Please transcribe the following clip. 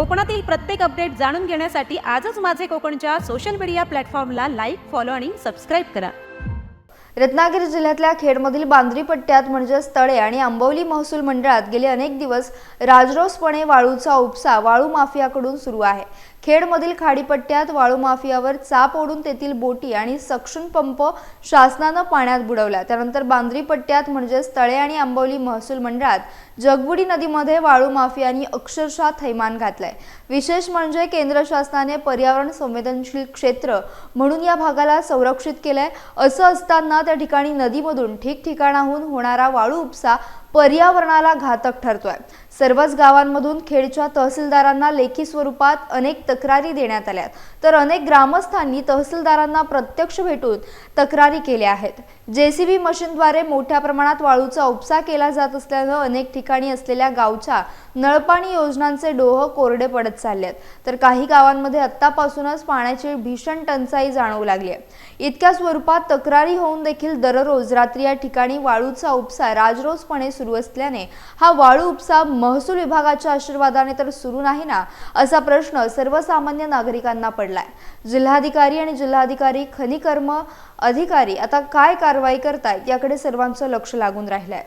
कोकणातील प्रत्येक अपडेट जाणून घेण्यासाठी आजच माझे कोकणच्या सोशल मीडिया प्लॅटफॉर्मला लाईक, फॉलो आणि सबस्क्राईब करा। रत्नागिरी जिल्ह्यातल्या खेडमधील बांद्री पट्ट्यात म्हणजे तळे आणि आंबवली महसूल मंडळात गेले अनेक दिवस राजरोसपणे वाळूचा उपसा वाळू माफियाकडून सुरू आहे। खेडमधील खाडीपट्ट्यात वाळू माफियावर चाप ओढून तेथील बोटी आणि सक्शन पंप शासनाने पाण्यात बुडवला। त्यानंतर बांद्री पट्ट्यात म्हणजे तळे आणि आंबवली महसूल मंडळात जगबुडी नदीमध्ये वाळू माफियांनी अक्षरशः थैमान घातलाय। विशेष म्हणजे केंद्र शासनाने पर्यावरण संवेदनशील क्षेत्र म्हणून या भागाला संरक्षित केलंय। असं असताना त्या ठिकाणी नदीमधून ठिकठिकाणाहून होणारा वाळू उपसा पर्यावरणाला घातक ठरतोय। सर्वच गावांमधून खेडच्या तहसीलदारांना लेखी स्वरूपात अनेक तक्रारी देण्यात आल्या, तर अनेक ग्रामस्थांनी तहसीलदारांना प्रत्यक्ष भेटून तक्रारी केल्या आहेत। जेसीबी मशीनद्वारे मोठ्या प्रमाणात वाळूचा उपसा केला जात असल्याने अनेक ठिकाणी असलेल्या गावच्या नळपाणी योजनांचे डोह कोरडे पडत चाललेत, तर काही गावांमध्ये आत्तापासूनच पाण्याची भीषण टंचाई जाणवू लागली आहे। इतक्या स्वरूपात तक्रारी होऊन देखील दररोज रात्री या ठिकाणी वाळूचा उपसा राजरोसपणे सुरू असल्याने हा वाळू उपसा महसूल विभागाच्या आशीर्वादाने तर सुरू नाही ना, असा प्रश्न सर्वसामान्य नागरिकांना पडलाय। जिल्हाधिकारी आणि जिल्हाधिकारी खनिकर्म अधिकारी आता काय कारवाई करतायत याकडे सर्वांचं लक्ष लागून राहिलंय।